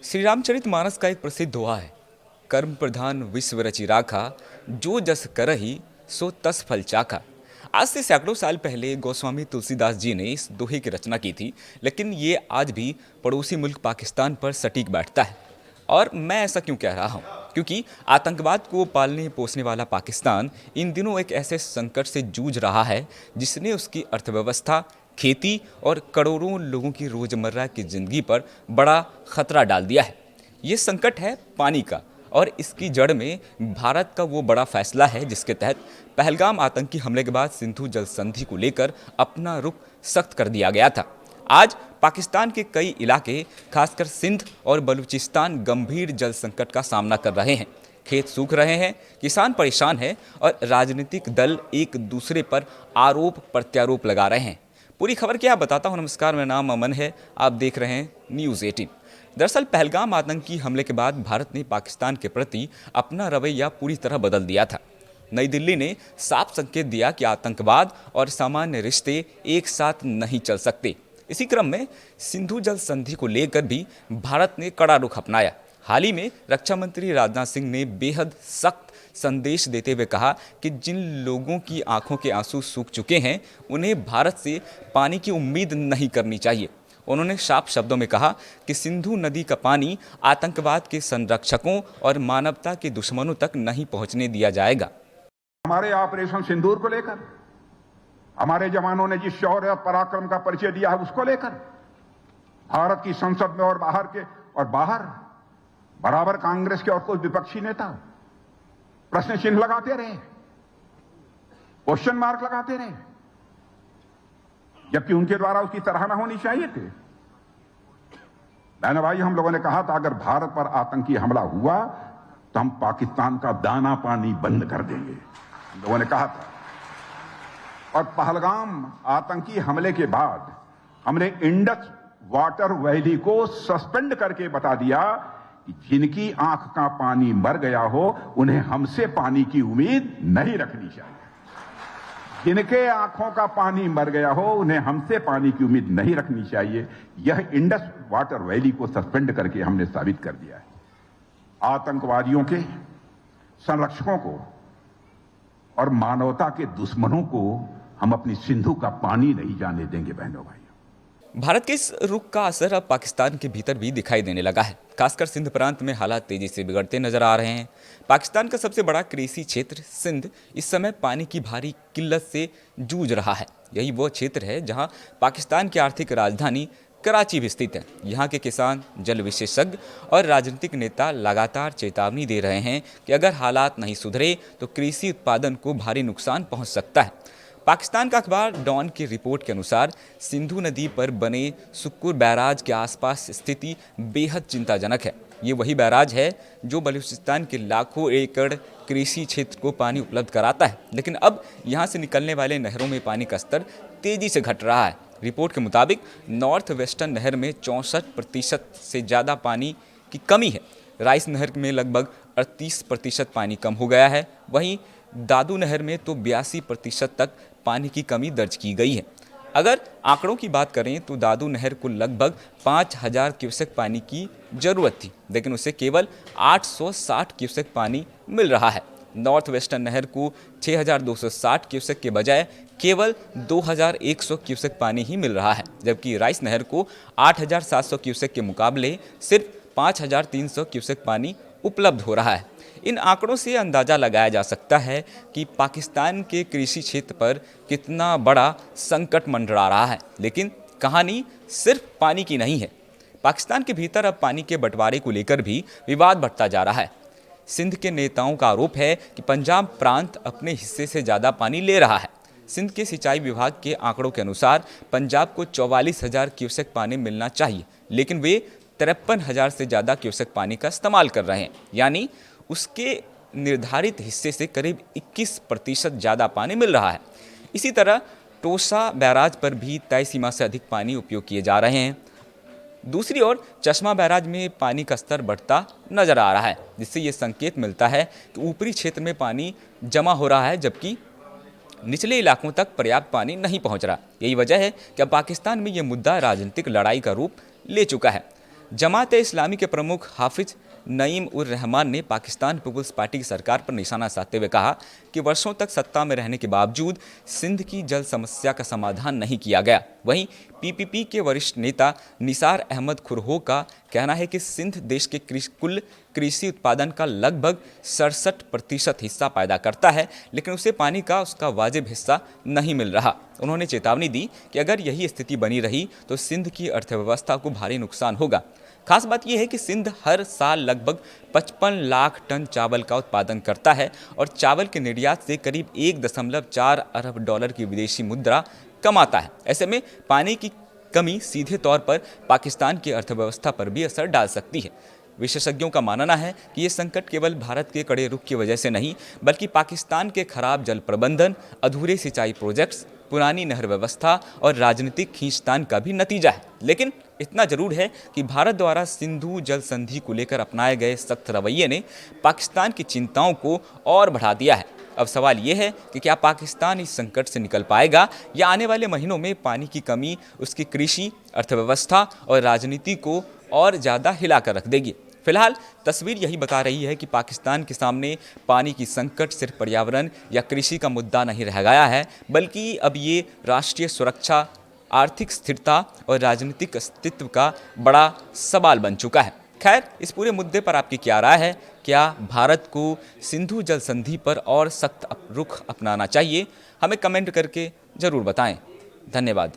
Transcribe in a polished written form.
श्री रामचरितमानस का एक प्रसिद्ध दोहा है, कर्म प्रधान विश्व रचि राखा, जो जस करहि सो तस फल चाखा। आज से सैकड़ों साल पहले गोस्वामी तुलसीदास जी ने इस दोहे की रचना की थी, लेकिन ये आज भी पड़ोसी मुल्क पाकिस्तान पर सटीक बैठता है। और मैं ऐसा क्यों कह रहा हूँ? क्योंकि आतंकवाद को पालने पोसने वाला पाकिस्तान इन दिनों एक ऐसे संकट से जूझ रहा है जिसने उसकी अर्थव्यवस्था, खेती और करोड़ों लोगों की रोजमर्रा की जिंदगी पर बड़ा खतरा डाल दिया है। ये संकट है पानी का, और इसकी जड़ में भारत का वो बड़ा फैसला है जिसके तहत पहलगाम आतंकी हमले के बाद सिंधु जल संधि को लेकर अपना रुख सख्त कर दिया गया था। आज पाकिस्तान के कई इलाके, खासकर सिंध और बलूचिस्तान, गंभीर जल संकट का सामना कर रहे हैं। खेत सूख रहे हैं, किसान परेशान हैं और राजनीतिक दल एक दूसरे पर आरोप प्रत्यारोप लगा रहे हैं। पूरी खबर क्या बताता हूं। नमस्कार, मेरा नाम अमन है, आप देख रहे हैं न्यूज़ 18। दरअसल पहलगाम आतंकी हमले के बाद भारत ने पाकिस्तान के प्रति अपना रवैया पूरी तरह बदल दिया था। नई दिल्ली ने साफ संकेत दिया कि आतंकवाद और सामान्य रिश्ते एक साथ नहीं चल सकते। इसी क्रम में सिंधु जल संधि को लेकर भी भारत ने कड़ा रुख अपनाया। हाल ही में रक्षा मंत्री राजनाथ सिंह ने बेहद सख्त संदेश देते हुए कहा कि जिन लोगों की आंखों के आंसू सूख चुके हैं, उन्हें भारत से पानी की उम्मीद नहीं करनी चाहिए। उन्होंने साफ शब्दों में कहा कि सिंधु नदी का पानी आतंकवाद के संरक्षकों और मानवता के दुश्मनों तक नहीं पहुंचने दिया जाएगा। हमारे ऑपरेशन सिंदूर को लेकर हमारे जवानों ने जिस शौर्य और पराक्रम का परिचय दिया है, उसको लेकर भारत की संसद में और बाहर बराबर कांग्रेस के और कोई विपक्षी नेता प्रश्न चिन्ह लगाते रहे, क्वेश्चन मार्क लगाते रहे, जबकि उनके द्वारा उसकी सराहना होनी चाहिए थी। बहनों भाई, हम लोगों ने कहा था अगर भारत पर आतंकी हमला हुआ तो हम पाकिस्तान का दाना पानी बंद कर देंगे, हम लोगों ने कहा था। और पहलगाम आतंकी हमले के बाद हमने इंडस वाटर वैली को सस्पेंड करके बता दिया कि जिनकी आंख का पानी मर गया हो, उन्हें हमसे पानी की उम्मीद नहीं रखनी चाहिए। जिनके आंखों का पानी मर गया हो, उन्हें हमसे पानी की उम्मीद नहीं रखनी चाहिए। यह इंडस वाटर वैली को सस्पेंड करके हमने साबित कर दिया है। आतंकवादियों के संरक्षकों को और मानवता के दुश्मनों को हम अपनी सिंधु का पानी नहीं जाने देंगे। बहनों भाइयों, भारत के इस रुख का असर अब पाकिस्तान के भीतर भी दिखाई देने लगा है। खासकर सिंध प्रांत में हालात तेजी से बिगड़ते नजर आ रहे हैं। पाकिस्तान का सबसे बड़ा कृषि क्षेत्र सिंध इस समय पानी की भारी किल्लत से जूझ रहा है। यही वो क्षेत्र है जहां पाकिस्तान की आर्थिक राजधानी कराची भी स्थित है। यहाँ के किसान, जल विशेषज्ञ और राजनीतिक नेता लगातार चेतावनी दे रहे हैं कि अगर हालात नहीं सुधरे तो कृषि उत्पादन को भारी नुकसान पहुँच सकता है। पाकिस्तान का अखबार डॉन की रिपोर्ट के अनुसार सिंधु नदी पर बने सुक्कुर बैराज के आसपास स्थिति बेहद चिंताजनक है। ये वही बैराज है जो बलूचिस्तान के लाखों एकड़ कृषि क्षेत्र को पानी उपलब्ध कराता है, लेकिन अब यहाँ से निकलने वाले नहरों में पानी का स्तर तेजी से घट रहा है। रिपोर्ट के मुताबिक नॉर्थ वेस्टर्न नहर में 64% से ज़्यादा पानी की कमी है। राइस नहर में लगभग 38% पानी कम हो गया है। वहीं दादू नहर में तो 82% तक पानी की कमी दर्ज की गई है। अगर आंकड़ों की बात करें तो दादू नहर को लगभग 5000 क्यूसेक पानी की ज़रूरत थी, लेकिन उसे केवल 860 क्यूसेक पानी मिल रहा है। नॉर्थ वेस्टर्न नहर को 6260 क्यूसेक के बजाय केवल 2100 क्यूसेक पानी ही मिल रहा है, जबकि राइस नहर को 8700 क्यूसेक के मुकाबले सिर्फ 5300 क्यूसेक पानी उपलब्ध हो रहा है। इन आंकड़ों से अंदाज़ा लगाया जा सकता है कि पाकिस्तान के कृषि क्षेत्र पर कितना बड़ा संकट मंडरा रहा है। लेकिन कहानी सिर्फ पानी की नहीं है। पाकिस्तान के भीतर अब पानी के बंटवारे को लेकर भी विवाद बढ़ता जा रहा है। सिंध के नेताओं का आरोप है कि पंजाब प्रांत अपने हिस्से से ज़्यादा पानी ले रहा है। सिंध के सिंचाई विभाग के आंकड़ों के अनुसार पंजाब को 44,000 क्यूसेक पानी मिलना चाहिए, लेकिन वे 53,000 से ज़्यादा क्यूसेक पानी का इस्तेमाल कर रहे हैं, यानी उसके निर्धारित हिस्से से करीब 21% ज़्यादा पानी मिल रहा है। इसी तरह टोसा बैराज पर भी तय सीमा से अधिक पानी उपयोग किए जा रहे हैं। दूसरी ओर चश्मा बैराज में पानी का स्तर बढ़ता नजर आ रहा है, जिससे ये संकेत मिलता है कि ऊपरी क्षेत्र में पानी जमा हो रहा है, जबकि निचले इलाकों तक पर्याप्त पानी नहीं पहुंच रहा। यही वजह है कि अब पाकिस्तान में ये मुद्दा राजनीतिक लड़ाई का रूप ले चुका है। जमात ए इस्लामी के प्रमुख हाफिज नईम उर रहमान ने पाकिस्तान पीपुल्स पार्टी की सरकार पर निशाना साधते हुए कहा कि वर्षों तक सत्ता में रहने के बावजूद सिंध की जल समस्या का समाधान नहीं किया गया। वहीं पीपीपी के वरिष्ठ नेता निसार अहमद खुरहो का कहना है कि सिंध देश के कुल कृषि उत्पादन का लगभग 67% हिस्सा पैदा करता है, लेकिन उसे पानी का उसका वाजिब हिस्सा नहीं मिल रहा। उन्होंने चेतावनी दी कि अगर यही स्थिति बनी रही तो सिंध की अर्थव्यवस्था को भारी नुकसान होगा। खास बात यह है कि सिंध हर साल लगभग 55 लाख टन चावल का उत्पादन करता है और चावल के निर्यात से करीब 1.4 अरब डॉलर की विदेशी मुद्रा कमाता है। ऐसे में पानी की कमी सीधे तौर पर पाकिस्तान की अर्थव्यवस्था पर भी असर डाल सकती है। विशेषज्ञों का मानना है कि ये संकट केवल भारत के कड़े रुख की वजह से नहीं, बल्कि पाकिस्तान के खराब जल प्रबंधन, अधूरे सिंचाई प्रोजेक्ट्स, पुरानी नहर व्यवस्था और राजनीतिक खींचतान का भी नतीजा है। लेकिन इतना जरूर है कि भारत द्वारा सिंधु जल संधि को लेकर अपनाए गए सख्त रवैये ने पाकिस्तान की चिंताओं को और बढ़ा दिया है। अब सवाल ये है कि क्या पाकिस्तान इस संकट से निकल पाएगा या आने वाले महीनों में पानी की कमी उसकी कृषि, अर्थव्यवस्था और राजनीति को और ज़्यादा हिलाकर रख देगी। फिलहाल तस्वीर यही बता रही है कि पाकिस्तान के सामने पानी की संकट सिर्फ पर्यावरण या कृषि का मुद्दा नहीं रह गया है, बल्कि अब ये राष्ट्रीय सुरक्षा, आर्थिक स्थिरता और राजनीतिक अस्तित्व का बड़ा सवाल बन चुका है। खैर, इस पूरे मुद्दे पर आपकी क्या राय है? क्या भारत को सिंधु जल संधि पर और सख्त रुख अपनाना चाहिए? हमें कमेंट करके ज़रूर बताएं। धन्यवाद।